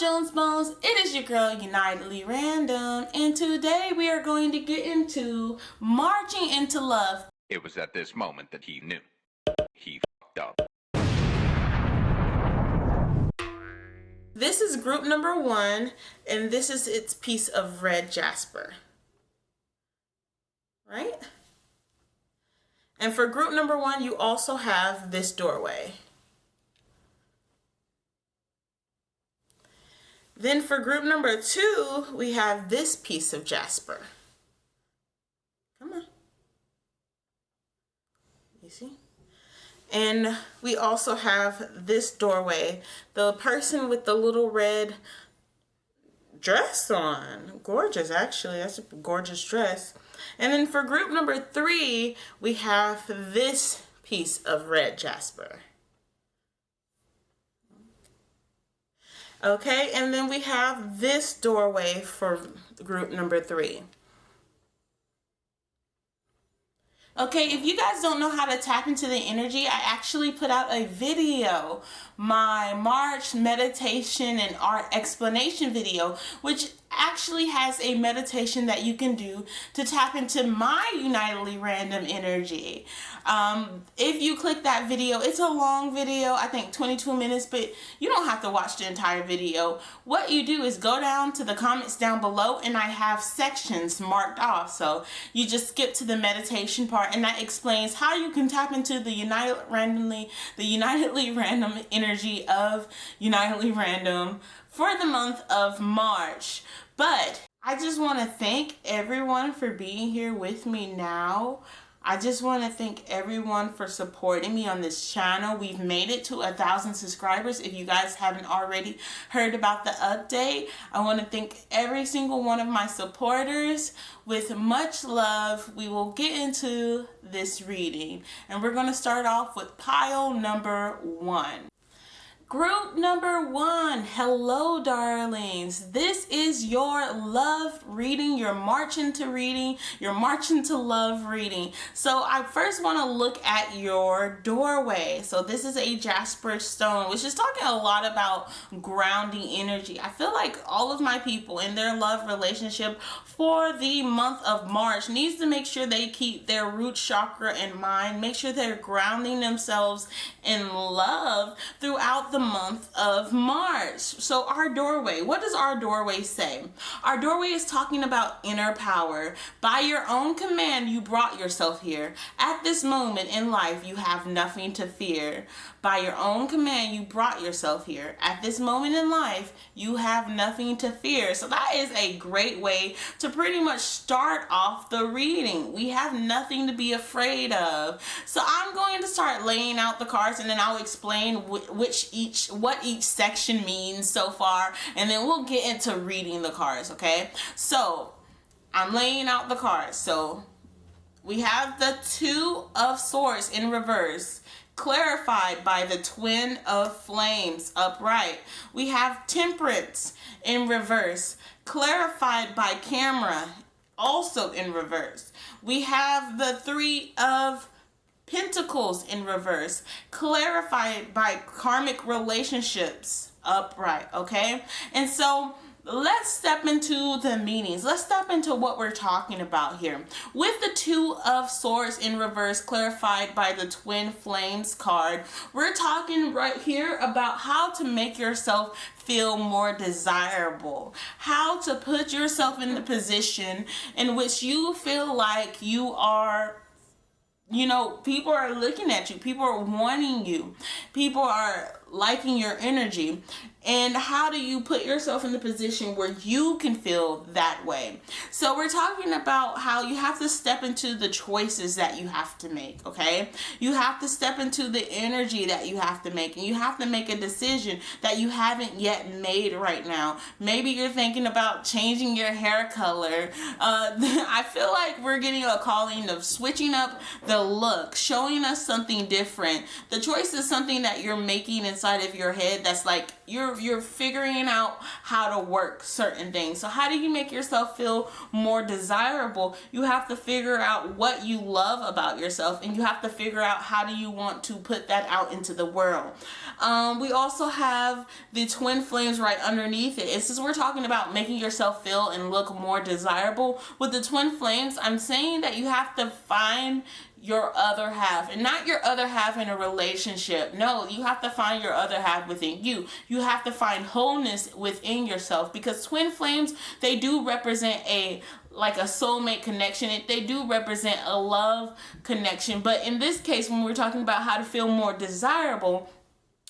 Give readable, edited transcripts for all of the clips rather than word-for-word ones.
Jones Bones. It is your girl Unitedly Random, and today we are going to get into marching into love. It was at this moment that he knew. He fucked up. This is group number 1, and this is its piece of red jasper. Right? And for group number 1, you also have this doorway. Then for group number 2, we have this piece of jasper. Come on. You see? And we also have this doorway. The person with the little red dress on. Gorgeous, actually. That's a gorgeous dress. And then for group number 3, we have this piece of red jasper. Okay, and then we have this doorway for group number 3. Okay, if you guys don't know how to tap into the energy, I actually put out a video, my March meditation and art explanation video, which actually has a meditation that you can do to tap into my Unitedly Random energy. If you click that video, it's a long video, I think 22 minutes, but you don't have to watch the entire video. What you do is go down to the comments down below, and I have sections marked off. So you just skip to the meditation part, and that explains how you can tap into the Unitedly Random energy of Unitedly Random for the month of March. But I just want to thank everyone for being here with me now. I just want to thank everyone for supporting me on this channel. We've made it to 1,000 subscribers. If you guys haven't already heard about the update, I want to thank every single one of my supporters. With much love, we will get into this reading. And we're going to start off with pile number 1. Group number 1, hello darlings. This is your love reading, your march into reading, your march into love reading. So I first want to look at your doorway. So this is a jasper stone, which is talking a lot about grounding energy. I feel like all of my people in their love relationship for the month of March needs to make sure they keep their root chakra in mind, make sure they're grounding themselves in love throughout the month of March. So our doorway, what does our doorway say? Our doorway is talking about inner power. By your own command, you brought yourself here. At this moment in life, you have nothing to fear. By your own command, you brought yourself here. At this moment in life, you have nothing to fear. So that is a great way to pretty much start off the reading. We have nothing to be afraid of. So I'm going to start laying out the cards, and then I'll explain what each section means so far, and then we'll get into reading the cards, okay? So I'm laying out the cards. So we have the 2 of Swords in reverse, clarified by the Twin of Flames upright. We have Temperance in reverse, clarified by Camera, also in reverse. We have the 3 of Pentacles in reverse, clarified by Karmic Relationships upright, okay? And so let's step into the meanings. Let's step into what we're talking about here. With the 2 of Swords in reverse, clarified by the Twin Flames card, we're talking right here about how to make yourself feel more desirable, how to put yourself in the position in which you feel like you are, you know, people are looking at you, people are wanting you, people are liking your energy. And how do you put yourself in the position where you can feel that way? So we're talking about how you have to step into the choices that you have to make, okay? You have to step into the energy that you have to make, and you have to make a decision that you haven't yet made right now. Maybe you're thinking about changing your hair color. I feel like we're getting a calling of switching up the look, showing us something different. The choice is something that you're making inside of your head that's like you're you're figuring out how to work certain things. So how do you make yourself feel more desirable? You have to figure out what you love about yourself, and you have to figure out how do you want to put that out into the world. We also have the twin flames right underneath it. It's just, we're talking about making yourself feel and look more desirable. With the twin flames, I'm saying that you have to find your other half, and not your other half in a relationship. No, you have to find your other half within you. You have to find wholeness within yourself, because twin flames, they do represent a soulmate connection. They do represent a love connection. But in this case, when we're talking about how to feel more desirable,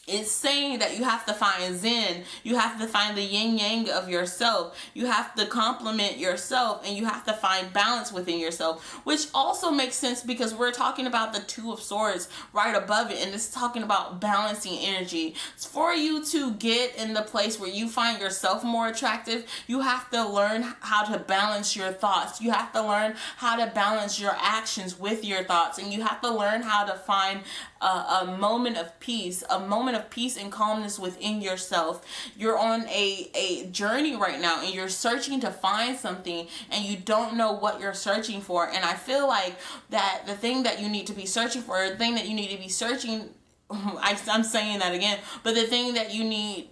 it's saying that you have to find Zen. You have to find the yin yang of yourself. You have to compliment yourself, and you have to find balance within yourself, which also makes sense because we're talking about the Two of Swords right above it, and it's talking about balancing energy. It's for you to get in the place where you find yourself more attractive. You have to learn how to balance your thoughts. You have to learn how to balance your actions with your thoughts, and you have to learn how to find a moment of peace, and calmness within yourself. You're on a journey right now, and you're searching to find something, and you don't know what you're searching for. And I feel like that the thing that you need to be searching for, the thing that you need to be searching, I'm saying that again, but the thing that you need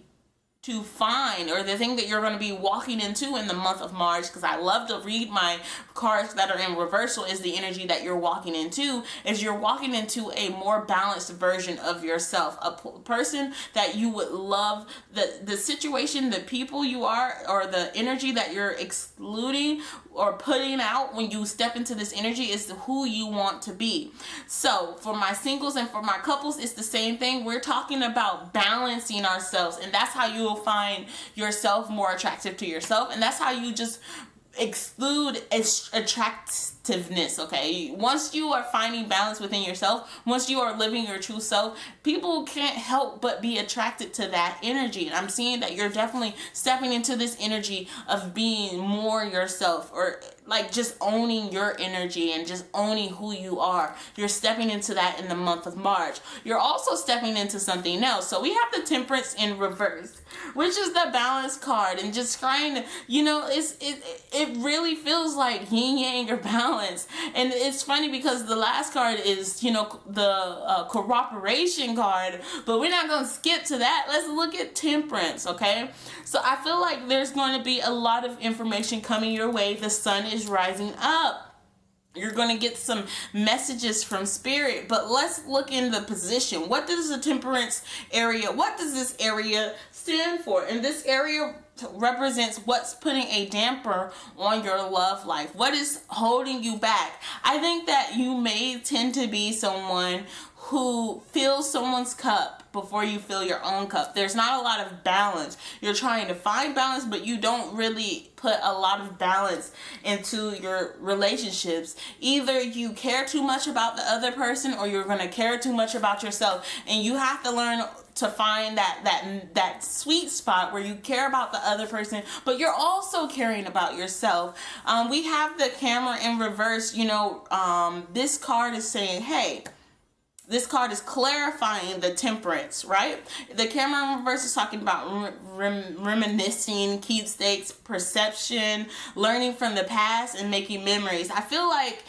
to find, or the thing that you're going to be walking into in the month of March, because I love to read my cards that are in reversal, is the energy that you're walking into, is you're walking into a more balanced version of yourself, a person that you would love. The situation, the people you are, or the energy that you're excluding or putting out when you step into this energy is who you want to be. So for my singles and for my couples, it's the same thing. We're talking about balancing ourselves, and that's how you will find yourself more attractive to yourself, and that's how you just exclude attractiveness. Okay, once you are finding balance within yourself, once you are living your true self, people can't help but be attracted to that energy. And I'm seeing that you're definitely stepping into this energy of being more yourself, or just owning your energy and just owning who you are. You're stepping into that in the month of March. You're also stepping into something else. So we have the Temperance in reverse, which is the balance card, and just trying to, it really feels like yin yang or balance. And it's funny because the last card is, the cooperation card, but we're not going to skip to that. Let's look at Temperance, okay? So I feel like there's going to be a lot of information coming your way. The sun is rising up. You're going to get some messages from spirit, but let's look in the position. What does the Temperance area, what does this area stand for? And this area represents what's putting a damper on your love life. What is holding you back? I think that you may tend to be someone who fills someone's cup before you fill your own cup. There's not a lot of balance. You're trying to find balance, but you don't really put a lot of balance into your relationships. Either you care too much about the other person, or you're going to care too much about yourself. And you have to learn to find that sweet spot where you care about the other person, but you're also caring about yourself. We have the Camera in reverse. This card is saying, hey, this card is clarifying the Temperance, right? The Camera in reverse is talking about reminiscing, keepsakes, perception, learning from the past, and making memories. I feel like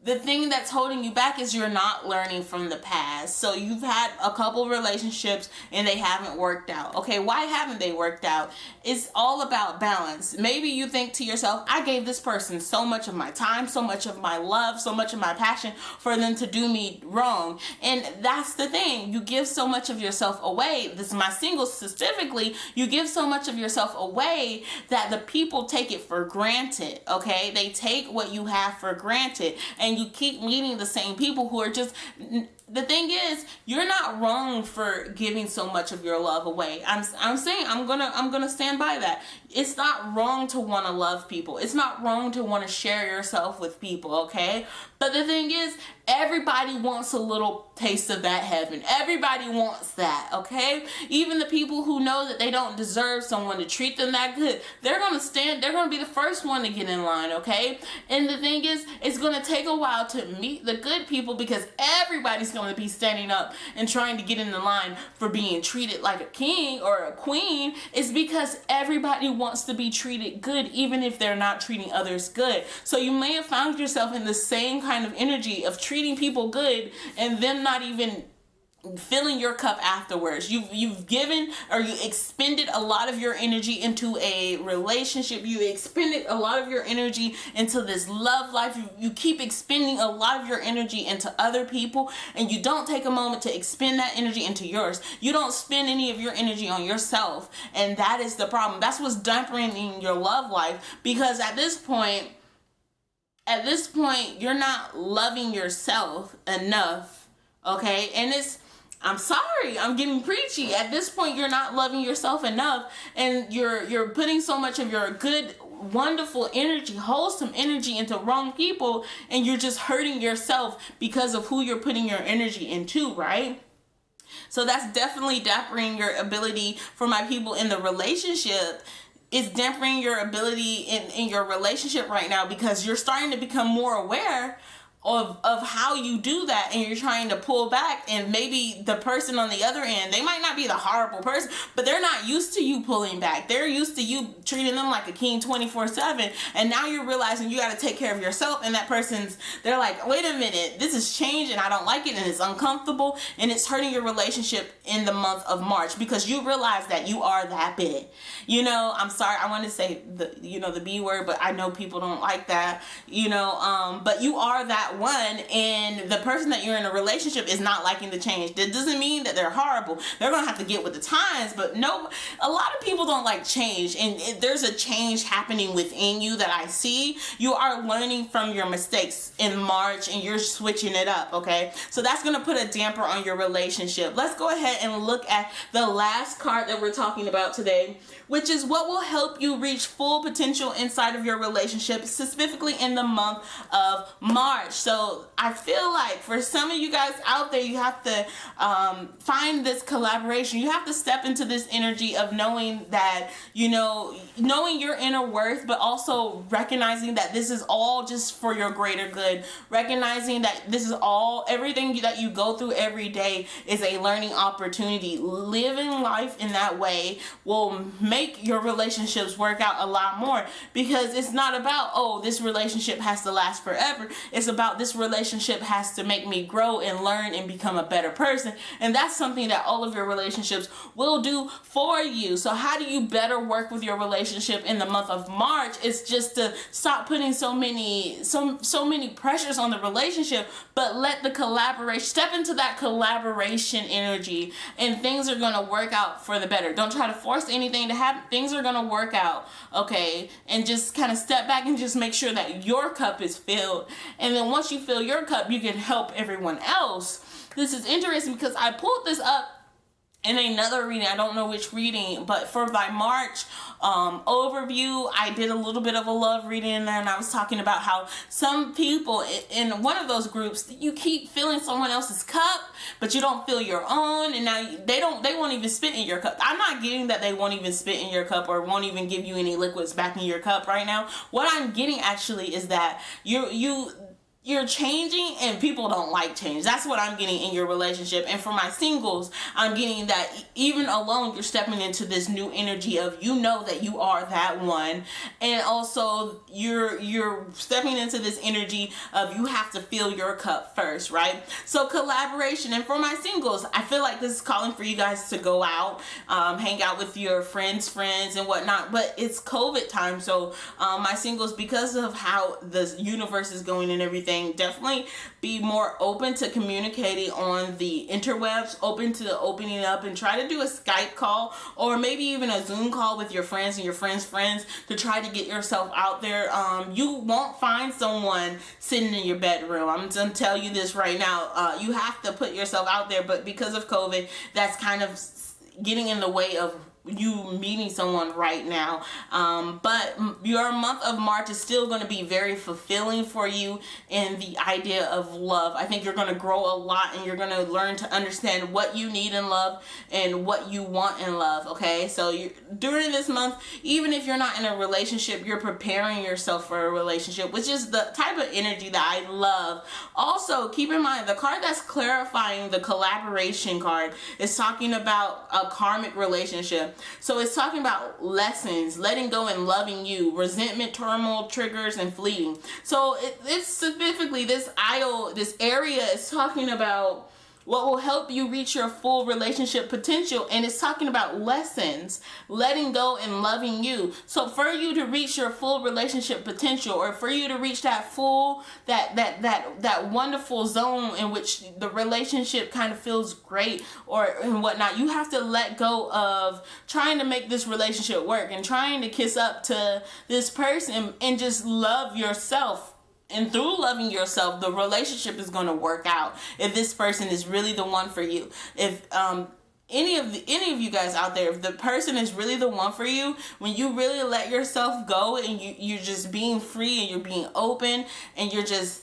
the thing that's holding you back is you're not learning from the past. So you've had a couple relationships and they haven't worked out. Okay, why haven't they worked out? It's all about balance. Maybe you think to yourself, I gave this person so much of my time, so much of my love, so much of my passion for them to do me wrong. And that's the thing. You give so much of yourself away. This is my singles specifically. You give so much of yourself away that the people take it for granted. Okay, they take what you have for granted, and you keep meeting the same people who are just, the thing is, you're not wrong for giving so much of your love away. I'm saying, I'm gonna stand by that. It's not wrong to want to love people. It's not wrong to want to share yourself with people, okay? But the thing is, Everybody wants a little taste of that heaven. Everybody wants that, okay? Even the people who know that they don't deserve someone to treat them that good, they're going to be the first one to get in line, okay? And the thing is, it's going to take a while to meet the good people because everybody's going to be standing up and trying to get in the line for being treated like a king or a queen. It's because everybody wants to be treated good, even if they're not treating others good. So you may have found yourself in the same kind of energy of treating people good and them not even filling your cup afterwards. You've given, or you expended a lot of your energy into a relationship. You expended a lot of your energy into this love life. You keep expending a lot of your energy into other people, and you don't take a moment to expend that energy into yours. You don't spend any of your energy on yourself, and that is the problem. That's what's dampening your love life, because at this point, you're not loving yourself enough, okay? And I'm sorry, I'm getting preachy. At this point, you're not loving yourself enough, and you're putting so much of your good, wonderful energy, wholesome energy into wrong people, and you're just hurting yourself because of who you're putting your energy into, right? So that's definitely dampening your ability. For my people in the relationship, it's dampening your ability in your relationship right now, because you're starting to become more aware of how you do that, and you're trying to pull back, and maybe the person on the other end, they might not be the horrible person, but they're not used to you pulling back. They're used to you treating them like a king 24/7, and now you're realizing you got to take care of yourself, and they're like, wait a minute, this has changed and I don't like it, and it's uncomfortable, and it's hurting your relationship in the month of March, because you realize that you are that big. I'm sorry, I want to say the B word, but I know people don't like that, but you are that one, and the person that you're in a relationship is not liking the change. That doesn't mean that they're horrible. They're gonna have to get with the times, but no, a lot of people don't like change, and there's a change happening within you that I see. You are learning from your mistakes in March, and you're switching it up, okay? So that's gonna put a damper on your relationship. Let's go ahead and look at the last card that we're talking about today, which is what will help you reach full potential inside of your relationship, specifically in the month of March. So I feel like for some of you guys out there, you have to find this collaboration. You have to step into this energy of knowing that, knowing your inner worth, but also recognizing that this is all just for your greater good. Recognizing that this is all, everything that you go through every day is a learning opportunity. Living life in that way will make your relationships work out a lot more, because it's not about, oh, this relationship has to last forever. It's about, this relationship has to make me grow and learn and become a better person. And that's something that all of your relationships will do for you. So how do you better work with your relationship in the month of March? It's just to stop putting so many pressures on the relationship, but let the collaboration, step into that collaboration energy, and things are going to work out for the better. Don't try to force anything to happen. Things are going to work out, okay? And just kind of step back and just make sure that your cup is filled. And then once you fill your cup, you can help everyone else. This is interesting because I pulled this up in another reading. I don't know which reading, but for my March overview, I did a little bit of a love reading in there, and I was talking about how some people in one of those groups, you keep filling someone else's cup, but you don't fill your own, and now they won't even spit in your cup. I'm not getting that they won't even spit in your cup or won't even give you any liquids back in your cup right now. What I'm getting actually is that you're changing, and people don't like change. That's what I'm getting in your relationship. And for my singles, I'm getting that even alone, you're stepping into this new energy of, that you are that one. And also you're stepping into this energy of, you have to fill your cup first, right? So collaboration. And for my singles, I feel like this is calling for you guys to go out, hang out with your friends and whatnot. But it's COVID time. So my singles, because of how the universe is going and everything, definitely be more open to communicating on the interwebs, open to opening up, and try to do a Skype call or maybe even a Zoom call with your friends and your friends' friends to try to get yourself out there. You won't find someone sitting in your bedroom. I'm going to tell you this right now. You have to put yourself out there, but because of COVID, that's kind of getting in the way of you meeting someone right now. But your month of March is still going to be very fulfilling for you in the idea of love. I think you're going to grow a lot, and you're going to learn to understand what you need in love and what you want in love. Okay, so during this month, even if you're not in a relationship, you're preparing yourself for a relationship, which is the type of energy that I love. Also, keep in mind, the card that's clarifying, the collaboration card, is talking about a karmic relationship. So it's talking about lessons, letting go and loving you, resentment, turmoil, triggers, and fleeting. So it's specifically this area is talking about what will help you reach your full relationship potential, and it's talking about lessons, letting go and loving you. So for you to reach your full relationship potential, or for you to reach that full that wonderful zone in which the relationship kind of feels great or and whatnot, you have to let go of trying to make this relationship work and trying to kiss up to this person, and just love yourself. And through loving yourself, the relationship is going to work out if this person is really the one for you. If any of you guys out there, if the person is really the one for you, when you really let yourself go and you're just being free and you're being open and you're just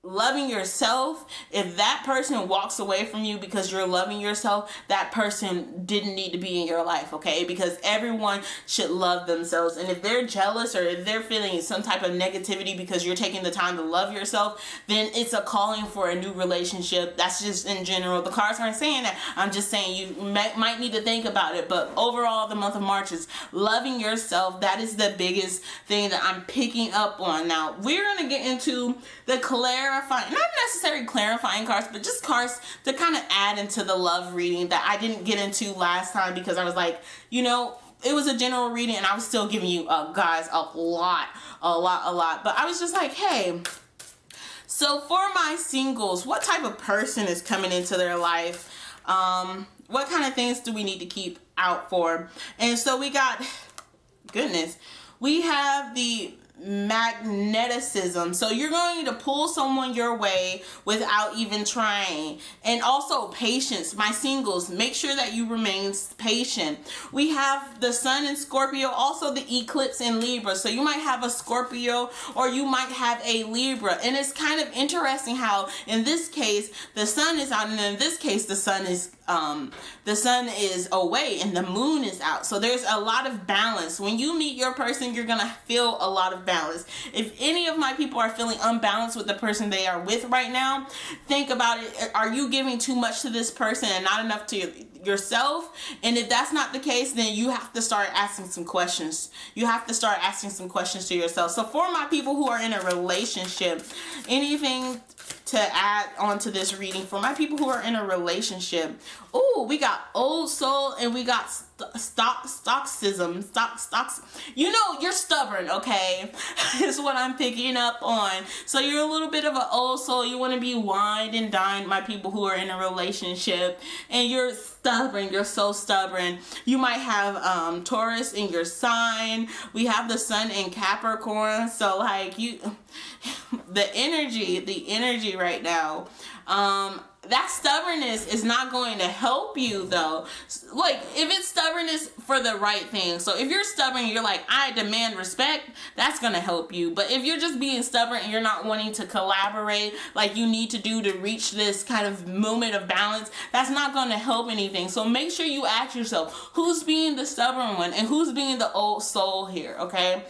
loving yourself, if that person walks away from you because you're loving yourself, that person didn't need to be in your life, okay? Because everyone should love themselves. And if they're jealous or if they're feeling some type of negativity because you're taking the time to love yourself, then it's a calling for a new relationship. That's just in general. The cards aren't saying that. I'm just saying you might need to think about it. But overall, the month of March is loving yourself. That is the biggest thing that I'm picking up on. Now, we're going to get into the not necessarily clarifying cards, but just cards to kind of add into the love reading that I didn't get into last time, because I was like, it was a general reading and I was still giving you guys a lot. But I was just like, hey, so for my singles, what type of person is coming into their life? What kind of things do we need to keep out for? And so we have the magneticism. So you're going to pull someone your way without even trying. And also patience. My singles, make sure that you remain patient. We have the sun in Scorpio, also the eclipse in Libra. So you might have a Scorpio or you might have a Libra. And it's kind of interesting how in this case the sun is out, and in this case the sun is away and the moon is out. So there's a lot of balance. When you meet your person, you're gonna feel a lot of balance. If any of my people are feeling unbalanced with the person they are with right now, think about it. Are you giving too much to this person and not enough to yourself? And if that's not the case, then you have to start asking some questions. You have to start asking some questions to yourself. So for my people who are in a relationship, anything to add on to this reading for my people who are in a relationship? Oh, we got old soul and we got stoicism. You're stubborn, okay? Is what I'm picking up on. So you're a little bit of an old soul. You want to be wined and dined, my people who are in a relationship, and you're stubborn. You're so stubborn. You might have Taurus in your sign. We have the sun in Capricorn. So the energy right now, that stubbornness is not going to help you though. Like if it's stubbornness for the right thing. So if you're stubborn, you're like, I demand respect, that's going to help you. But if you're just being stubborn and you're not wanting to collaborate like you need to do to reach this kind of moment of balance, that's not going to help anything. So make sure you ask yourself, who's being the stubborn one and who's being the old soul here, okay?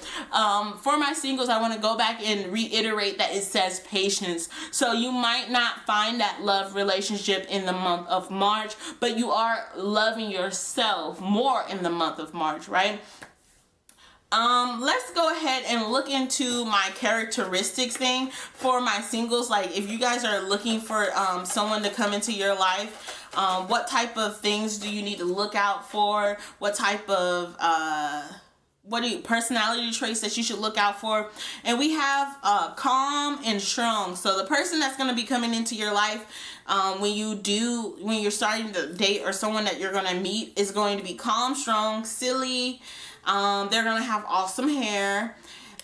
For my singles, I want to go back and reiterate that it says patience. So you might not find that love relationship in the month of March, but you are loving yourself more in the month of March, right? Let's go ahead and look into my characteristics thing for my singles. Like if you guys are looking for someone to come into your life, what type of things do you need to look out for? What type of personality traits that you should look out for? And we have calm and strong. So the person that's going to be coming into your life when you're starting to date or someone that you're going to meet is going to be calm, strong, silly. They're going to have awesome hair.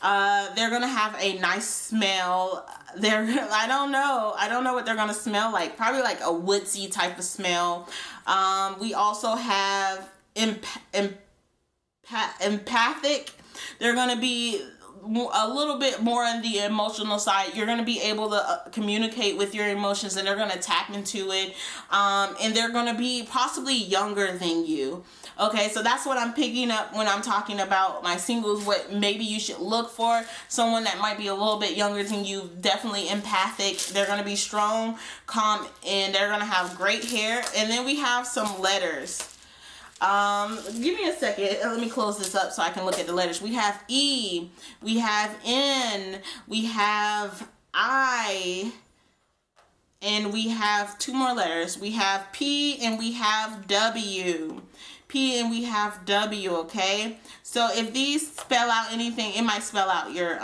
They're going to have a nice smell. I don't know what they're going to smell like. Probably like a woodsy type of smell. We also have empathic. They're going to be a little bit more on the emotional side. You're going to be able to communicate with your emotions, and they're going to tap into it. And they're going to be possibly younger than you. Okay, so that's what I'm picking up when I'm talking about my singles, what maybe you should look for. Someone that might be a little bit younger than you, definitely empathic. They're going to be strong, calm, and they're going to have great hair. And then we have some letters. Give me a second. Let me close this up so I can look at the letters. We have E, we have N, we have I, and we have two more letters. We have P and we have W. P and we have W, okay? So if these spell out anything, it might spell out your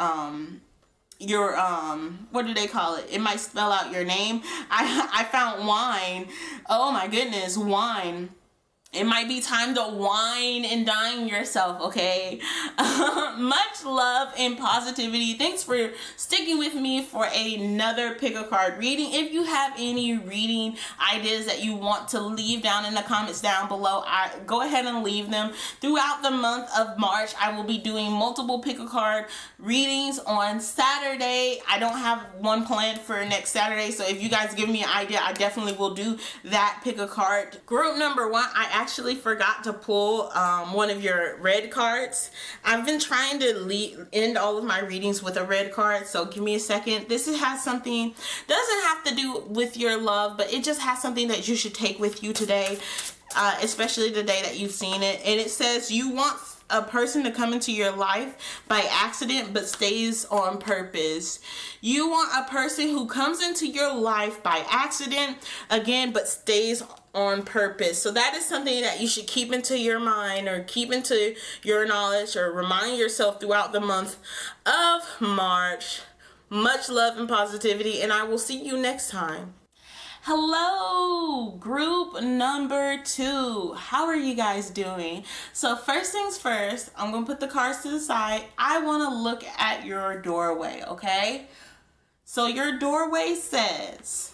what do they call it? It might spell out your name. I found wine. Oh my goodness, wine. It might be time to wine and dine yourself, okay? Much love and positivity. Thanks for sticking with me for another pick a card reading. If you have any reading ideas that you want to leave down in the comments down below, go ahead and leave them. Throughout the month of March, I will be doing multiple pick a card readings on Saturday. I don't have one planned for next Saturday, so if you guys give me an idea, I definitely will do that pick a card. Group number 1, I actually forgot to pull one of your red cards. I've been trying to end all of my readings with a red card, so give me a second. This has something, doesn't have to do with your love, but it just has something that you should take with you today, especially the day that you've seen it. And it says you want a person to come into your life by accident but stays on purpose. You want a person who comes into your life by accident, again, but stays on purpose. So that is something that you should keep into your mind, or keep into your knowledge, or remind yourself throughout the month of March. Much love and positivity, and I will see you next time. Hello, group number 2. How are you guys doing? So first things first, I'm going to put the cards to the side. I want to look at your doorway, okay? So your doorway says,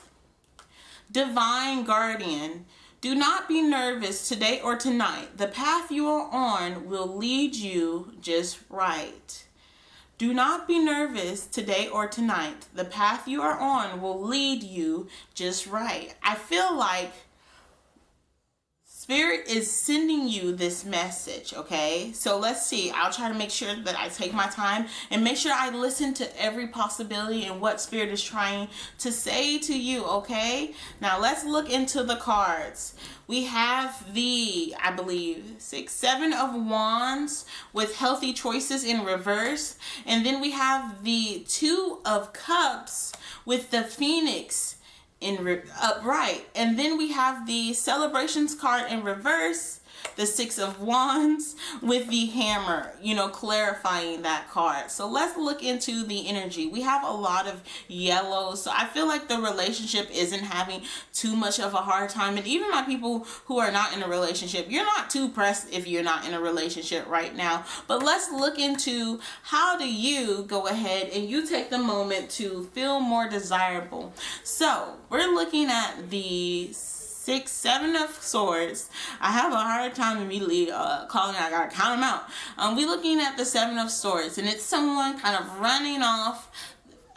Divine Guardian, do not be nervous today or tonight. The path you are on will lead you just right. Do not be nervous today or tonight. The path you are on will lead you just right. I feel like Spirit is sending you this message, okay? So let's see. I'll try to make sure that I take my time and make sure I listen to every possibility and what Spirit is trying to say to you, okay? Now let's look into the cards. We have the, I believe, 7 of Wands with healthy choices in reverse. And then we have the 2 of Cups with the Phoenix in upright. And then we have the Celebrations card in reverse, the 6 of Wands with the hammer, clarifying that card. So let's look into the energy. We have a lot of yellow, so I feel like the relationship isn't having too much of a hard time. And even my people who are not in a relationship, you're not too pressed if you're not in a relationship right now. But let's look into how do you go ahead and you take the moment to feel more desirable. So we're looking at the 7 of Swords. I have a hard time immediately calling. I gotta count them out. We're looking at the 7 of Swords, and it's someone kind of running off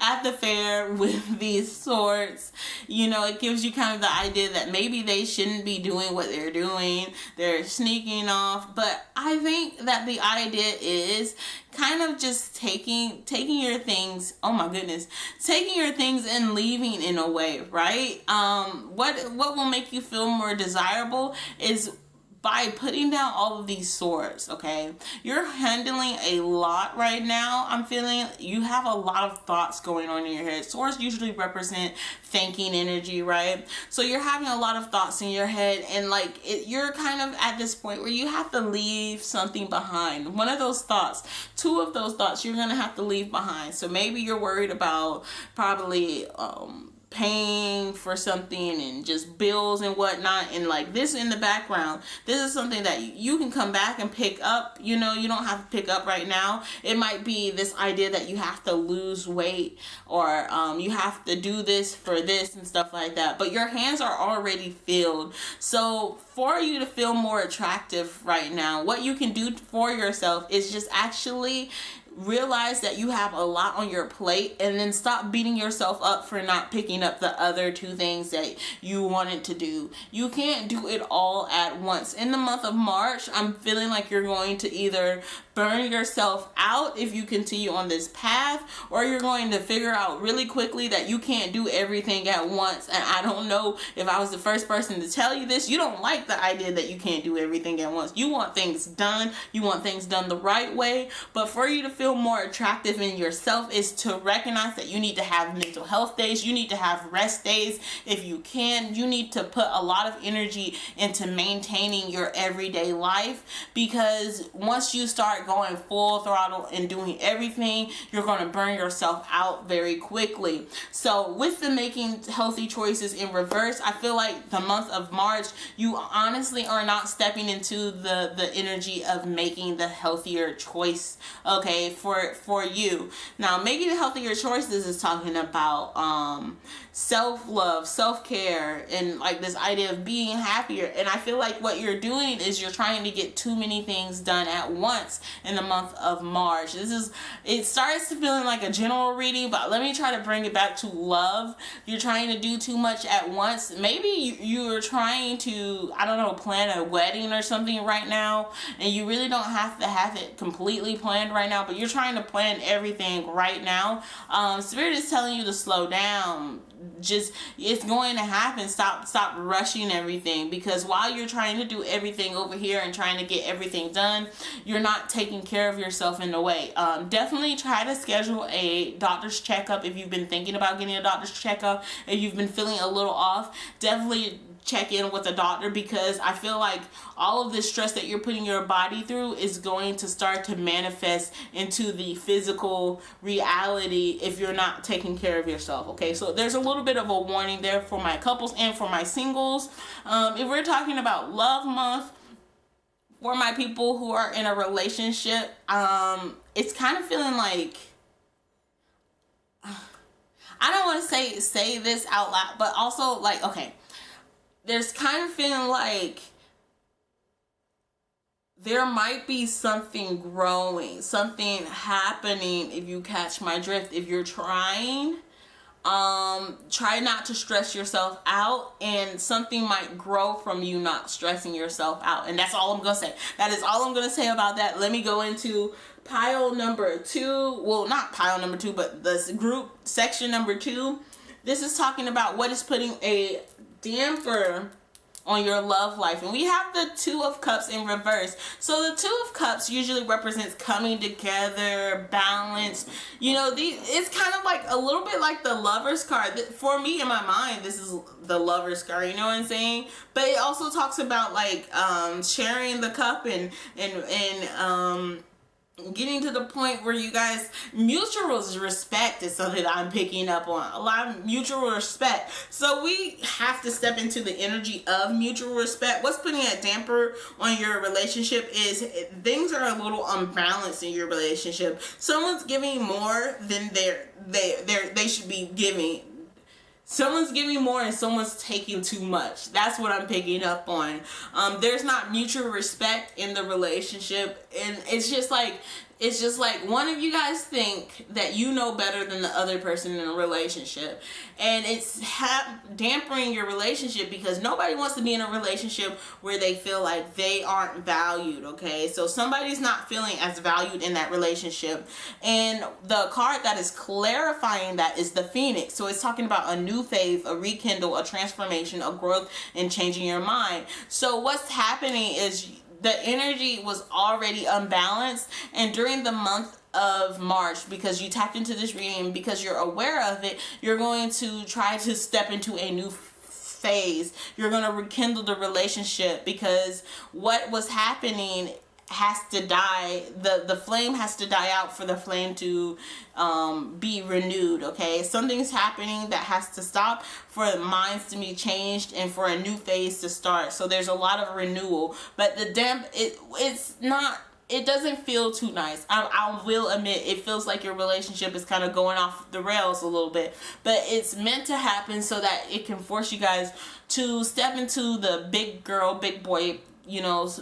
at the fair with these swords. It gives you kind of the idea that maybe they shouldn't be doing what they're doing. They're sneaking off. But I think that the idea is kind of just taking your things, oh my goodness, taking your things and leaving in a way, right? What will make you feel more desirable is by putting down all of these swords, okay? You're handling a lot right now. I'm feeling you have a lot of thoughts going on in your head. Swords usually represent thinking energy, right? So you're having a lot of thoughts in your head, and you're kind of at this point where you have to leave something behind. One of those thoughts, 2 of those thoughts you're going to have to leave behind. So maybe you're worried about probably paying for something and just bills and whatnot, and like this in the background, this is something that you can come back and pick up. You know, you don't have to pick up right now. It might be this idea that you have to lose weight, or you have to do this for this and stuff like that, but your hands are already filled. So for you to feel more attractive right now, what you can do for yourself is just actually realize that you have a lot on your plate, and then stop beating yourself up for not picking up the other two things that you wanted to do. You can't do it all at once. In the month of March, I'm feeling like you're going to either burn yourself out if you continue on this path, or you're going to figure out really quickly that you can't do everything at once. And I don't know if I was the first person to tell you this. You don't like the idea that you can't do everything at once. You want things done. You want things done the right way. But for you to feel more attractive in yourself is to recognize that you need to have mental health days. You need to have rest days if you can. You need to put a lot of energy into maintaining your everyday life, because once you start going full throttle and doing everything, you're going to burn yourself out very quickly. So with the making healthy choices in reverse, I feel like the month of March, you honestly are not stepping into the energy of making the healthier choice, okay, for you. Now, making the healthier choices is talking about self-love, self-care, and like this idea of being happier. And I feel like what you're doing is you're trying to get too many things done at once in the month of March. It starts to feeling like a general reading, but let me try to bring it back to love. You're trying to do too much at once. Maybe you're trying to, I don't know, plan a wedding or something right now, and you really don't have to have it completely planned right now, but you're trying to plan everything right now. Spirit is telling you to slow down. Just, it's going to happen. Stop rushing everything, because while you're trying to do everything over here and trying to get everything done, you're not taking care of yourself in a way. Definitely try to schedule a doctor's checkup if you've been thinking about getting a doctor's checkup. If you've been feeling a little off, definitely check in with a doctor, because I feel like all of this stress that you're putting your body through is going to start to manifest into the physical reality if you're not taking care of yourself. Okay, so there's a little bit of a warning there for my couples and for my singles. If we're talking about love month, for my people who are in a relationship, it's kind of feeling like, I don't want to say this out loud, but also like, okay, there's kind of feeling like there might be something growing, something happening, if you catch my drift. If you're trying, try not to stress yourself out, and something might grow from you not stressing yourself out. And that's all I'm going to say. That is all I'm going to say about that. Let me go into pile number 2. Well, not pile number 2, but the group section number 2. This is talking about what is putting a damper on your love life. And we have the Two of Cups in reverse. So the Two of Cups usually represents coming together, balance. You know, it's kind of like a little bit like the Lover's card. For me, in my mind, this is the Lover's card, you know what I'm saying? But it also talks about like sharing the cup and getting to the point where you guys, mutual respect is something that I'm picking up on. A lot of mutual respect. So we have to step into the energy of mutual respect. What's putting a damper on your relationship is things are a little unbalanced in your relationship. Someone's giving more than they should be giving. Someone's giving more and someone's taking too much. That's what I'm picking up on. There's not mutual respect in the relationship, and it's just like one of you guys think that you know better than the other person in a relationship, and it's dampering your relationship, because nobody wants to be in a relationship where they feel like they aren't valued. Okay, so somebody's not feeling as valued in that relationship, and the card that is clarifying that is the Phoenix. So it's talking about a new phase, a rekindle, a transformation, a growth, and changing your mind. So what's happening is the energy was already unbalanced, and during the month of March, because you tapped into this reading, because you're aware of it, you're going to try to step into a new phase. You're going to rekindle the relationship, because what was happening has to die. The flame has to die out for the flame to be renewed. Okay, something's happening that has to stop for the minds to be changed and for a new phase to start. So there's a lot of renewal, but the it's not, it doesn't feel too nice. I will admit, it feels like your relationship is kind of going off the rails a little bit, but it's meant to happen so that it can force you guys to step into the big girl, big boy,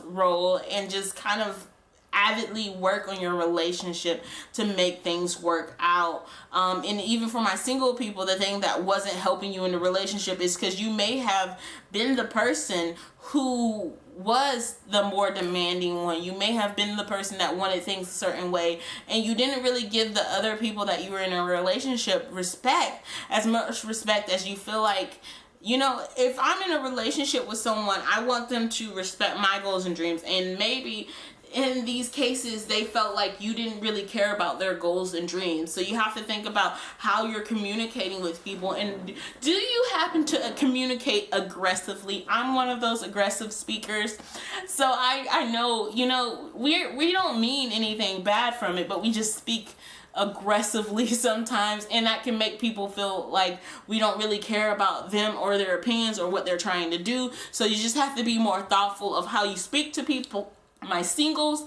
role, and just kind of avidly work on your relationship to make things work out. And even for my single people, the thing that wasn't helping you in the relationship is because you may have been the person who was the more demanding one. You may have been the person that wanted things a certain way, and you didn't really give the other people that you were in a relationship as much respect as you feel like, if I'm in a relationship with someone, I want them to respect my goals and dreams. And maybe in these cases, they felt like you didn't really care about their goals and dreams. So you have to think about how you're communicating with people. And do you happen to communicate aggressively? I'm one of those aggressive speakers. So I know, we don't mean anything bad from it, but we just speak aggressively sometimes, and that can make people feel like we don't really care about them or their opinions or what they're trying to do. So you just have to be more thoughtful of how you speak to people. My singles,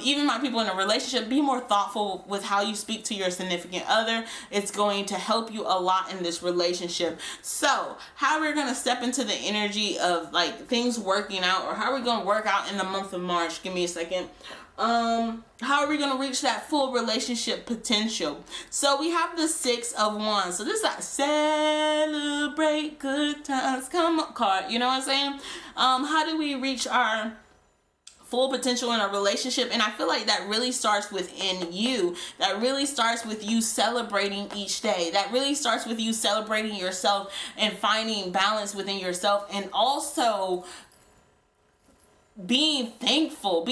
even my people in a relationship, be more thoughtful with how you speak to your significant other. It's going to help you a lot in this relationship. So how we're going to step into the energy of like things working out, or how are we going to work out in the month of March? Give me a second. How are we going to reach that full relationship potential? So we have the 6 of Wands. So this is that celebrate good times, come on card. You know what I'm saying? How do we reach our full potential in a relationship? And I feel like that really starts within you. That really starts with you celebrating each day. That really starts with you celebrating yourself and finding balance within yourself, and also being thankful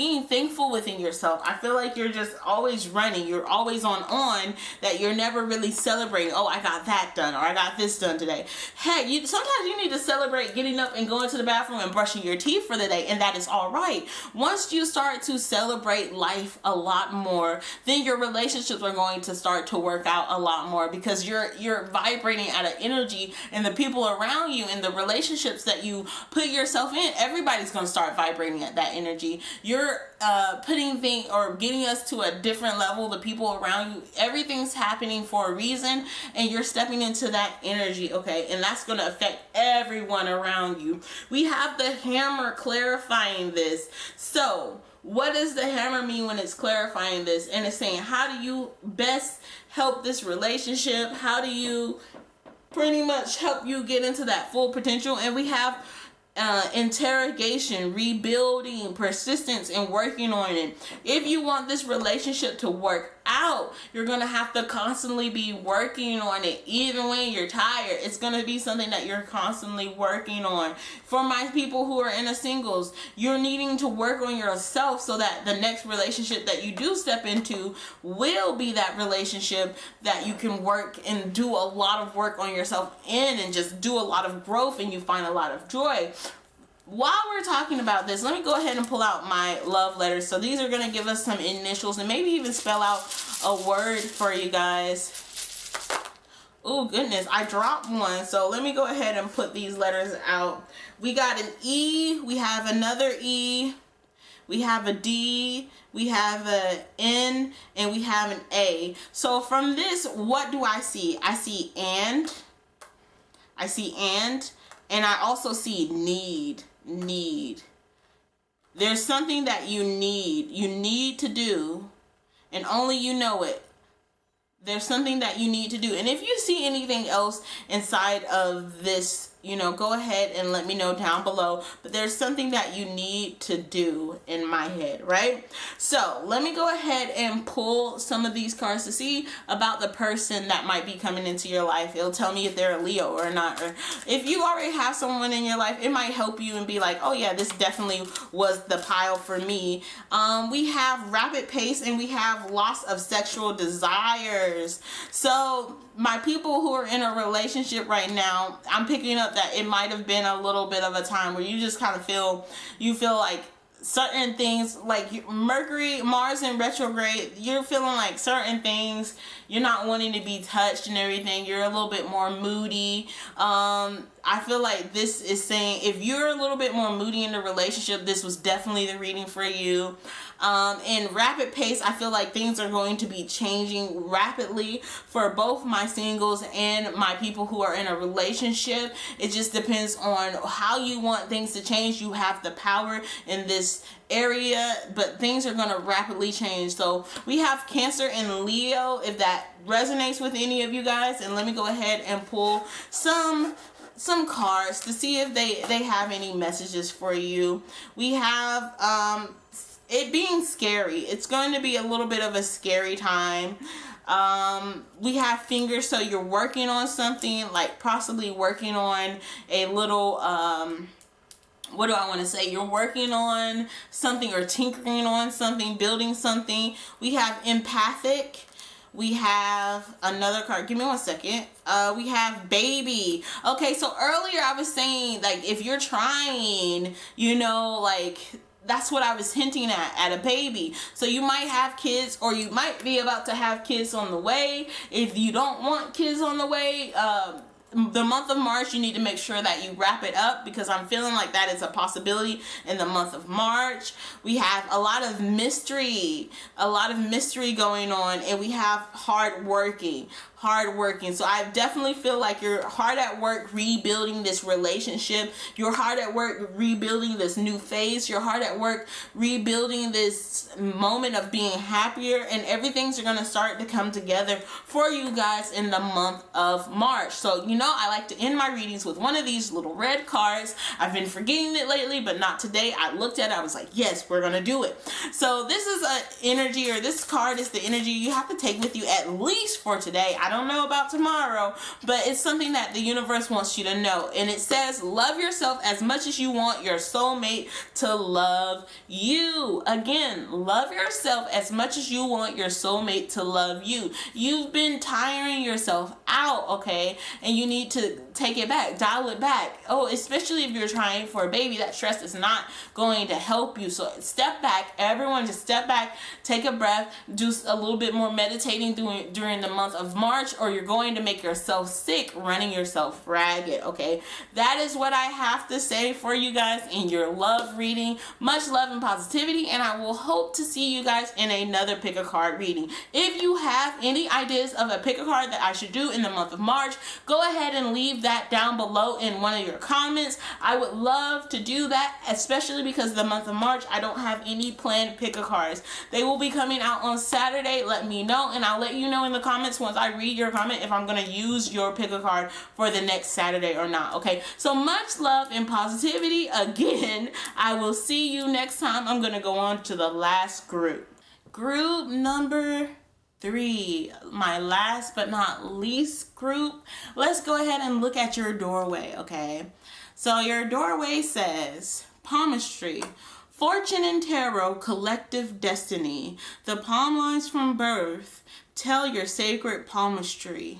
within yourself. I feel like you're just always running, you're always on, that you're never really celebrating. Oh, I got that done, or I got this done today. Heck, sometimes you need to celebrate getting up and going to the bathroom and brushing your teeth for the day, and that is all right. Once you start to celebrate life a lot more, then your relationships are going to start to work out a lot more, because you're vibrating at an energy, and the people around you and the relationships that you put yourself in, everybody's going to start vibrating at that energy. You're putting things or getting us to a different level. The people around you, everything's happening for a reason, and you're stepping into that energy, okay? And that's going to affect everyone around you. We have the hammer clarifying this. So what does the hammer mean when it's clarifying this? And it's saying, how do you best help this relationship? How do you pretty much help you get into that full potential? And we have interrogation, rebuilding, persistence, and working on it. If you want this relationship to work out, you're going to have to constantly be working on it. Even when you're tired, it's going to be something that you're constantly working on. For my people who are in a singles, you're needing to work on yourself so that the next relationship that you do step into will be that relationship that you can work and do a lot of work on yourself in, and just do a lot of growth, and you find a lot of joy. While we're talking about this, let me go ahead and pull out my love letters. So these are going to give us some initials and maybe even spell out a word for you guys. Oh goodness, I dropped one. So let me go ahead and put these letters out. We got an E, we have another E, we have a D, we have a N, and we have an A. So from this, what do I see? I see and, and I also see need. There's something that you need to do, and only you know it. There's something that you need to do. And if you see anything else inside of this, go ahead and let me know down below. But there's something that you need to do in my head, right? So let me go ahead and pull some of these cards to see about the person that might be coming into your life. It'll tell me if they're a Leo or not. Or if you already have someone in your life, it might help you and be like, oh yeah, this definitely was the pile for me. We have rapid pace, and we have loss of sexual desires. So my people who are in a relationship right now, I'm picking up that it might have been a little bit of a time where you just kind of feel like certain things like Mercury, Mars in retrograde, you're feeling like certain things you're not wanting to be touched and everything. You're a little bit more moody. I feel like this is saying if you're a little bit more moody in the relationship, this was definitely the reading for you. In rapid pace, I feel like things are going to be changing rapidly for both my singles and my people who are in a relationship. It just depends on how you want things to change. You have the power in this area, but things are going to rapidly change. So we have Cancer and Leo, if that resonates with any of you guys. And let me go ahead and pull some cards to see if they have any messages for you. We have it being scary. It's going to be a little bit of a scary time. We have fingers, so you're working on something, like possibly working on a little what do I want to say? You're working on something or tinkering on something, building something. We have empathic. We have another card. Give me 1 second. We have baby. Okay, so earlier I was saying, like, if you're trying, you know, like, that's what I was hinting at a baby. So you might have kids, or you might be about to have kids on the way. If you don't want kids on the way, the month of March, you need to make sure that you wrap it up, because I'm feeling like that is a possibility in the month of March. We have a lot of mystery going on, and we have hard working. So I definitely feel like you're hard at work rebuilding this relationship. You're hard at work rebuilding this new phase. You're hard at work rebuilding this moment of being happier, and everything's going to start to come together for you guys in the month of March. So, you know, I like to end my readings with one of these little red cards. I've been forgetting it lately, but not today. I looked at it, I was like, yes, we're going to do it. So this is an energy, or this card is the energy you have to take with you at least for today. I don't know about tomorrow, but it's something that the universe wants you to know. And it says, love yourself as much as you want your soulmate to love you. Again, love yourself as much as you want your soulmate to love you. You've been tiring yourself out, okay? And you need to take it back, dial it back. Oh, especially if you're trying for a baby, that stress is not going to help you. So step back, everyone, just step back, take a breath, do a little bit more meditating during the month of March, or you're going to make yourself sick, running yourself ragged, okay? That is what I have to say for you guys in your love reading. Much love and positivity, and I will hope to see you guys in another pick a card reading. If you have any ideas of a pick a card that I should do in the month of March, go ahead and leave that down below in one of your comments. I would love to do that, especially because the month of March, I don't have any planned pick a cards. They will be coming out on Saturday. Let me know, and I'll let you know in the comments once I read your comment if I'm going to use your pick a card for the next Saturday or not, okay? So much love and positivity. Again, I will see you next time. I'm going to go on to the last group. Group number 3, my last but not least group. Let's go ahead and look at your doorway, okay? So your doorway says palmistry, fortune and tarot, collective destiny. The palm lines from birth tell your sacred palmistry.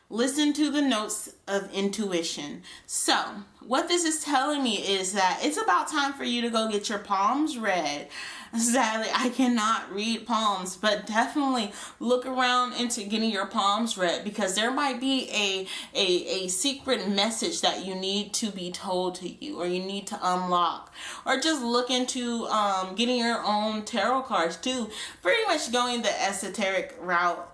Listen to the notes of intuition. So what this is telling me is that it's about time for you to go get your palms read. Sadly, I cannot read palms, but definitely look around into getting your palms read, because there might be a secret message that you need to be told to you, or you need to unlock, or just look into getting your own tarot cards too. Pretty much going the esoteric route.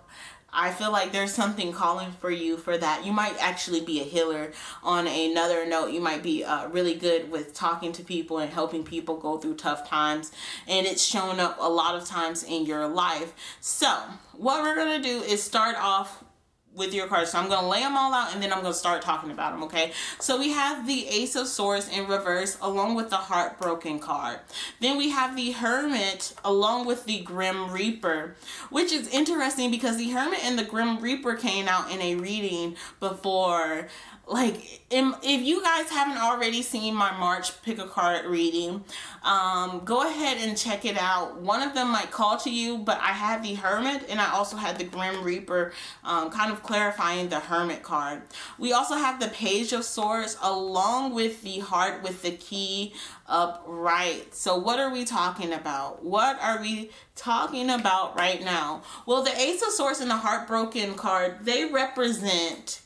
I feel like there's something calling for you for that. You might actually be a healer. On another note, you might be really good with talking to people and helping people go through tough times. And it's shown up a lot of times in your life. So what we're going to do is start off with your cards. So I'm going to lay them all out, and then I'm going to start talking about them, okay? So we have the Ace of Swords in reverse along with the Heartbroken card. Then we have the Hermit along with the Grim Reaper, which is interesting because the Hermit and the Grim Reaper came out in a reading before. Like, if you guys haven't already seen my March pick a card reading, go ahead and check it out. One of them might call to you, but I had the Hermit and I also had the Grim Reaper kind of of clarifying the Hermit card. We also have the Page of Swords along with the Heart with the key upright. So what are we talking about? What are we talking about right now? Well, the Ace of Swords and the Heartbroken card, they represent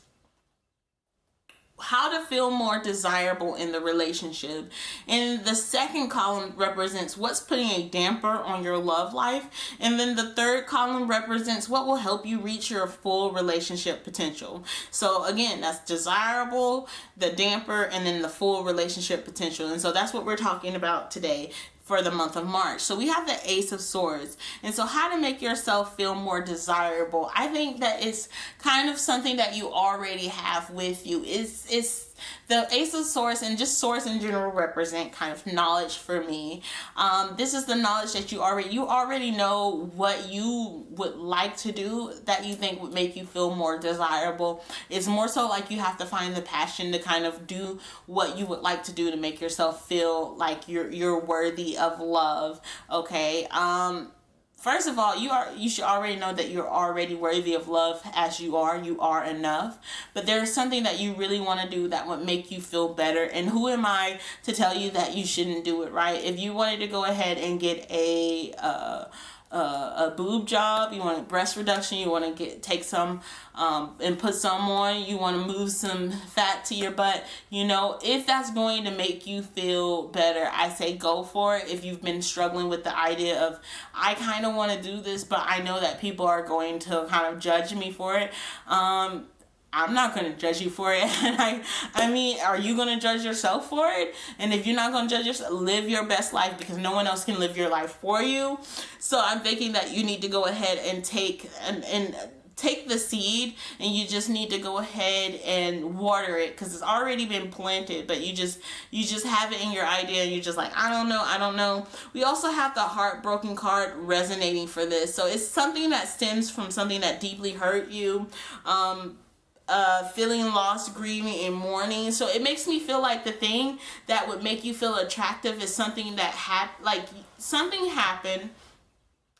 how to feel more desirable in the relationship. And the second column represents what's putting a damper on your love life. And then the third column represents what will help you reach your full relationship potential. So again, that's desirable, the damper, and then the full relationship potential. And so that's what we're talking about today for the month of March. So we have the Ace of Swords. And so how to make yourself feel more desirable. I think that it's kind of something that you already have with you. It's the Ace of Swords, and just swords in general represent kind of knowledge for me. This is the knowledge that you already know what you would like to do that you think would make you feel more desirable. It's more so like you have to find the passion to kind of do what you would like to do to make yourself feel like you're worthy of love. Okay. First of all, you should already know that you're already worthy of love as you are. You are enough. But there's something that you really want to do that would make you feel better. And who am I to tell you that you shouldn't do it, right? If you wanted to go ahead and get a boob job, you want a breast reduction, you want to take some and put some on, you want to move some fat to your butt, if that's going to make you feel better, I say go for it. If you've been struggling with the idea of, I kind of want to do this, but I know that people are going to kind of judge me for it, I'm not going to judge you for it. And I mean, are you going to judge yourself for it? And if you're not going to judge yourself, live your best life, because no one else can live your life for you. So I'm thinking that you need to go ahead and take the seed, and you just need to go ahead and water it, because it's already been planted, but you just have it in your idea, and you're just like, I don't know. We also have the Heartbroken card resonating for this. So it's something that stems from something that deeply hurt you. Feeling lost, grieving, and mourning. So it makes me feel like the thing that would make you feel attractive is something that something happened,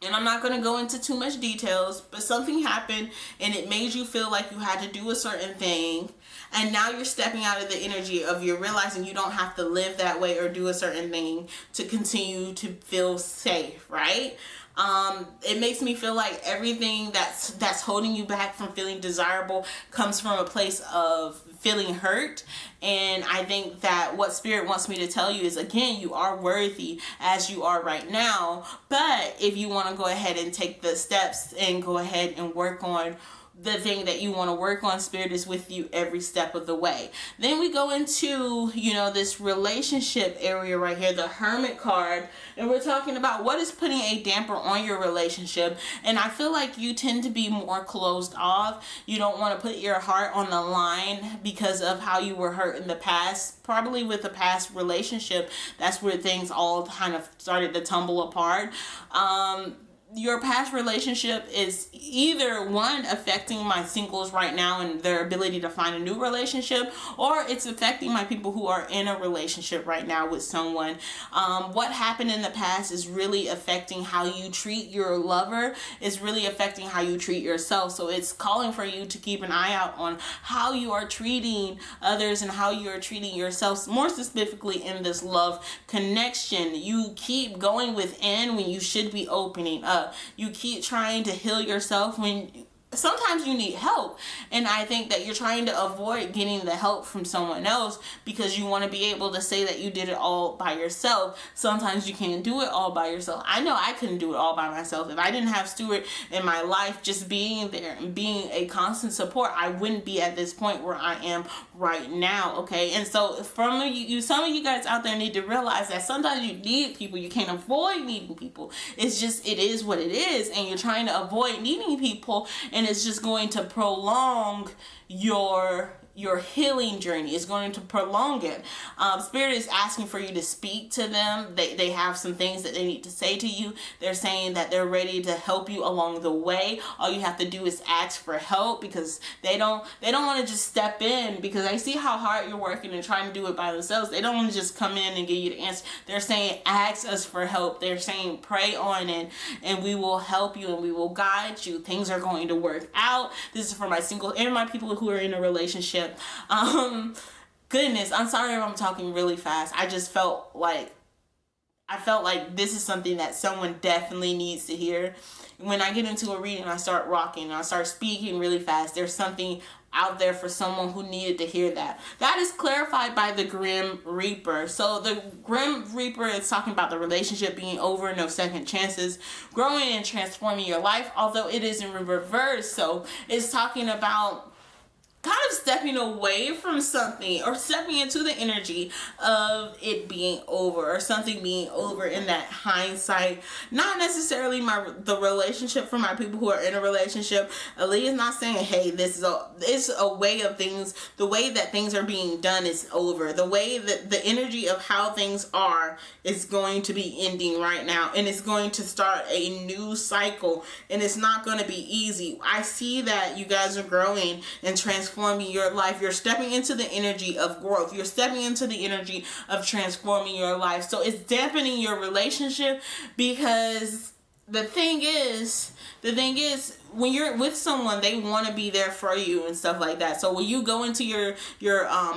and I'm not going to go into too much details, but something happened and it made you feel like you had to do a certain thing, and now you're stepping out of the energy of you're realizing you don't have to live that way or do a certain thing to continue to feel safe, right? It makes me feel like everything that's holding you back from feeling desirable comes from a place of feeling hurt. And I think that what Spirit wants me to tell you is, again, you are worthy as you are right now. But if you want to go ahead and take the steps and go ahead and work on the thing that you want to work on, Spirit is with you every step of the way. Then we go into, this relationship area right here, the Hermit card, and we're talking about what is putting a damper on your relationship. And I feel like you tend to be more closed off. You don't want to put your heart on the line because of how you were hurt in the past. Probably with the past relationship, that's where things all kind of started to tumble apart. Your past relationship is either one, affecting my singles right now and their ability to find a new relationship, or it's affecting my people who are in a relationship right now with someone. What happened in the past is really affecting how you treat your lover, is really affecting how you treat yourself. So it's calling for you to keep an eye out on how you are treating others and how you are treating yourself, more specifically in this love connection. You keep going within when you should be opening up. You keep trying to heal yourself when sometimes you need help, and I think that you're trying to avoid getting the help from someone else because you want to be able to say that you did it all by yourself. Sometimes you can't do it all by yourself. I know I couldn't do it all by myself. If I didn't have Stuart in my life just being there and being a constant support, I wouldn't be at this point where I am right now. Okay, and so some of you guys out there need to realize that sometimes you need people. You can't avoid needing people. It's just, it is what it is, and you're trying to avoid needing people, and it's just going to prolong your healing journey. It's going to prolong it. Spirit is asking for you to speak to them. They have some things that they need to say to you. They're saying that they're ready to help you along the way. All you have to do is ask for help, because they don't want to just step in, because I see how hard you're working and trying to do it by themselves. They don't want to just come in and give you the answer. They're saying, ask us for help. They're saying, pray on it, and we will help you and we will guide you. Things are going to work out. This is for my single and my people who are in a relationship. Goodness, I'm sorry if I'm talking really fast. I felt like this is something that someone definitely needs to hear. When I get into a reading, I start rocking, I start speaking really fast. There's something out there for someone who needed to hear that. That is clarified by the Grim Reaper. So the Grim Reaper is talking about the relationship being over, no second chances, growing and transforming your life, although it is in reverse. So it's talking about kind of stepping away from something, or stepping into the energy of it being over, or something being over in that hindsight. Not necessarily the relationship. For my people who are in a relationship, Alia is not saying, hey, it's a way of things. The way that things are being done is over. The way that the energy of how things are is going to be ending right now, and it's going to start a new cycle, and it's not going to be easy. I see that you guys are growing and transforming your life. You're stepping into the energy of growth. You're stepping into the energy of transforming your life. So it's dampening your relationship, because the thing is, when you're with someone, they want to be there for you and stuff like that. So when you go into your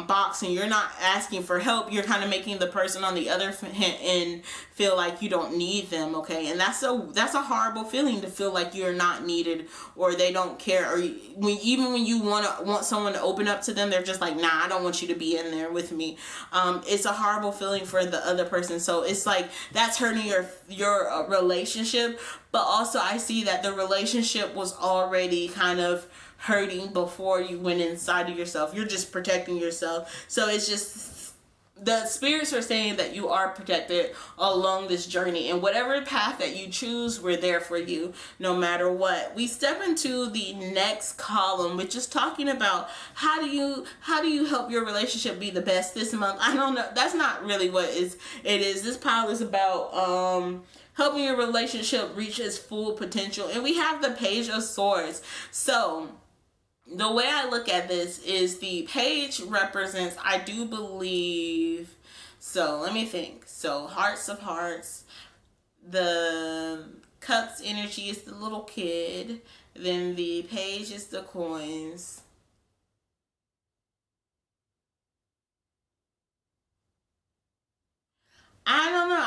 box and you're not asking for help, you're kind of making the person on the other end feel like you don't need them, okay? And that's a horrible feeling, to feel like you're not needed, or they don't care, or even when you want someone to open up to them, they're just like, nah, I don't want you to be in there with me. It's a horrible feeling for the other person. So it's like that's hurting your relationship. But also I see that the relationship was already kind of hurting before you went inside of yourself. You're just protecting yourself. So it's just, the spirits are saying that you are protected along this journey, and whatever path that you choose, we're there for you no matter what. We step into the next column, which is talking about how do you help your relationship be the best this month. I don't know. That's not really what it is. This pile is about helping your relationship reach its full potential. And we have the Page of Swords. So the way I look at this is the page represents, I do believe, so let me think. So Hearts of Hearts, the Cups energy is the little kid, then the page is the coins. I don't know.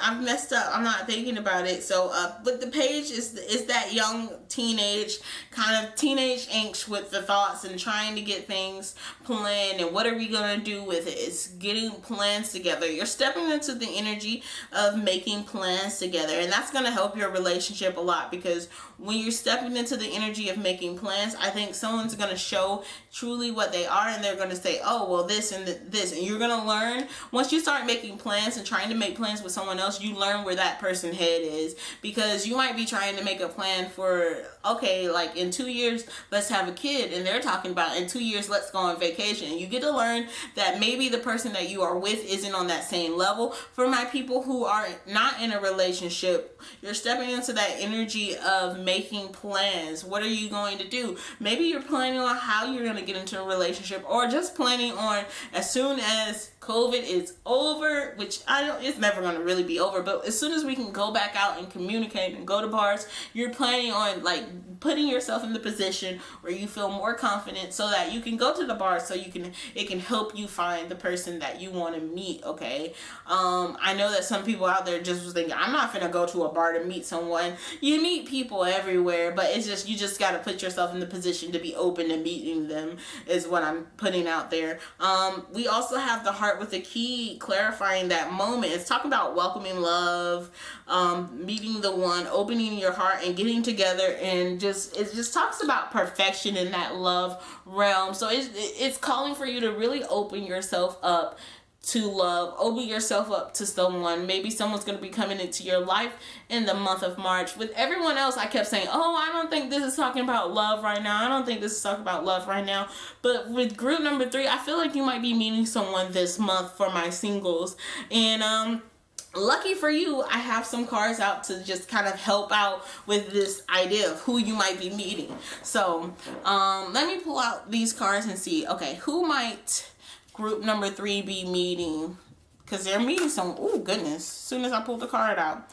I've messed up. I'm not thinking about it. So, but the page is that young teenage angst with the thoughts and trying to get things planned, and what are we gonna do with it? It's getting plans together. You're stepping into the energy of making plans together, and that's gonna help your relationship a lot, because when you're stepping into the energy of making plans, I think someone's gonna show truly what they are, and they're gonna say, oh, well, this and this, and you're gonna learn once you start making plans and trying to make plans with someone else. You learn where that person's head is, because you might be trying to make a plan for, okay, like in 2 years let's have a kid, and they're talking about in 2 years let's go on vacation. And you get to learn that maybe the person that you are with isn't on that same level. For my people who are not in a relationship, you're stepping into that energy of making plans. What are you going to do? Maybe you're planning on how you're going to get into a relationship, or just planning on, as soon as COVID is over, which it's never going to really be over, but as soon as we can go back out and communicate and go to bars, you're planning on like putting yourself in the position where you feel more confident, so that you can go to the bar, so it can help you find the person that you want to meet, okay? I know that some people out there just was thinking, I'm not finna go to a bar to meet someone. You meet people everywhere, but it's just, you just got to put yourself in the position to be open to meeting them, is what I'm putting out there. We also have the Heart with the Key, clarifying that moment. It's talking about welcoming love, meeting the one, opening your heart, and getting together, and it just talks about perfection in that love realm. So it's calling for you to really open yourself up to love. Open yourself up to someone. Maybe someone's going to be coming into your life in the month of March. With everyone else, I kept saying, oh, I don't think this is talking about love right now. I don't think this is talking about love right now. But with group number 3, I feel like you might be meeting someone this month for my singles. And lucky for you, I have some cards out to just kind of help out with this idea of who you might be meeting. So let me pull out these cards and see, okay, who might group number 3 be meeting? Because they're meeting some, oh goodness, as soon as I pulled the card out.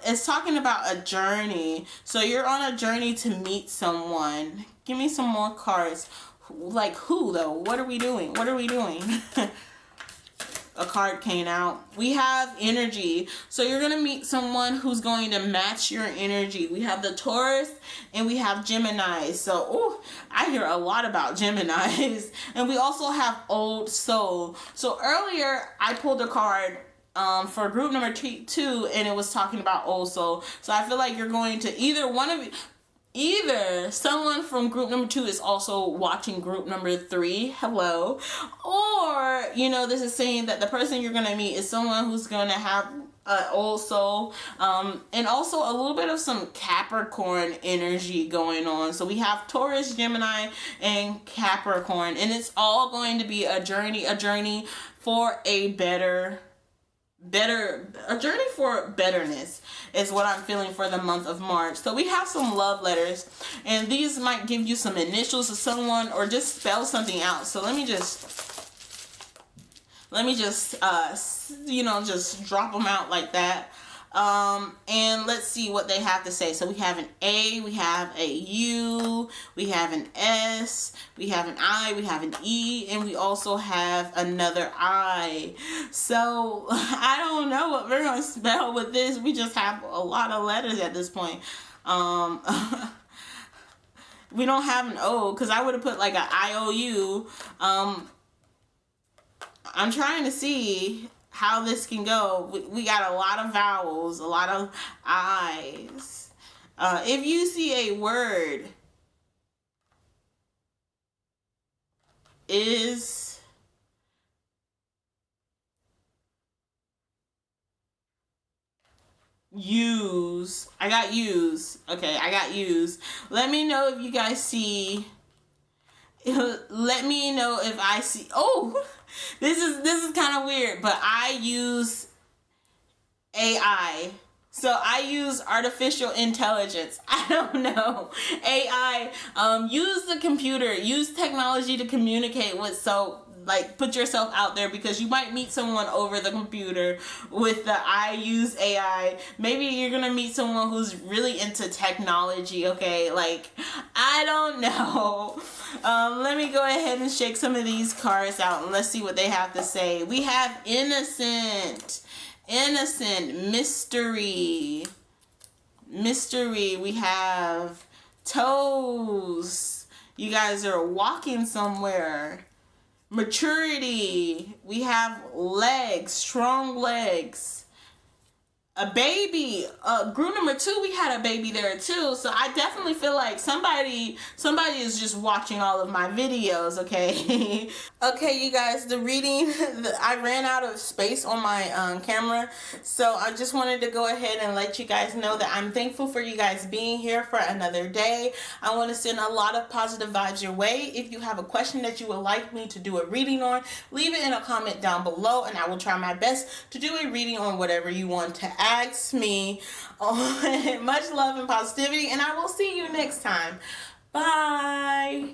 It's talking about a journey. So you're on a journey to meet someone. Give me some more cards. Like who though? What are we doing? What are we doing? A card came out. We have energy. So you're going to meet someone who's going to match your energy. We have the Taurus and we have Gemini. So, I hear a lot about Geminis. And we also have Old Soul. So earlier I pulled a card for group number 2 and it was talking about Old Soul. So I feel like you're going to either someone from group number 2 is also watching group number 3, hello, or, this is saying that the person you're going to meet is someone who's going to have old soul, and also a little bit of some Capricorn energy going on. So we have Taurus, Gemini, and Capricorn, and it's all going to be a journey for a journey for betterness is what I'm feeling for the month of March. So we have some love letters, and these might give you some initials of someone or just spell something out. So let me just just drop them out like that. And let's see what they have to say. So we have an A, we have a U, we have an S, we have an I, we have an E, and we also have another I. So I don't know what we're going to spell with this. We just have a lot of letters at this point. We don't have an O because I would have put like an IOU. I'm trying to see how this can go. We got a lot of vowels, a lot of I's. If you see a word is use, I got use. Okay, I got use. Let me know if you guys see. Let me know if I see. Oh, this is kind of weird, but I use AI. So I use artificial intelligence. I don't know. AI. Use the computer. Use technology to communicate with. So put yourself out there because you might meet someone over the computer with the I use AI. Maybe you're gonna meet someone who's really into technology, okay? I don't know. Let me go ahead and shake some of these cards out and let's see what they have to say. We have innocent, mystery. We have toes. You guys are walking somewhere. Maturity. We have legs, strong legs. A baby. Group number 2, we had a baby there too. So I definitely feel like somebody is just watching all of my videos, okay? Okay, you guys, the reading, I ran out of space on my camera. So I just wanted to go ahead and let you guys know that I'm thankful for you guys being here for another day. I want to send a lot of positive vibes your way. If you have a question that you would like me to do a reading on, leave it in a comment down below and I will try my best to do a reading on whatever you want to ask me. Much love and positivity, and I will see you next time. Bye.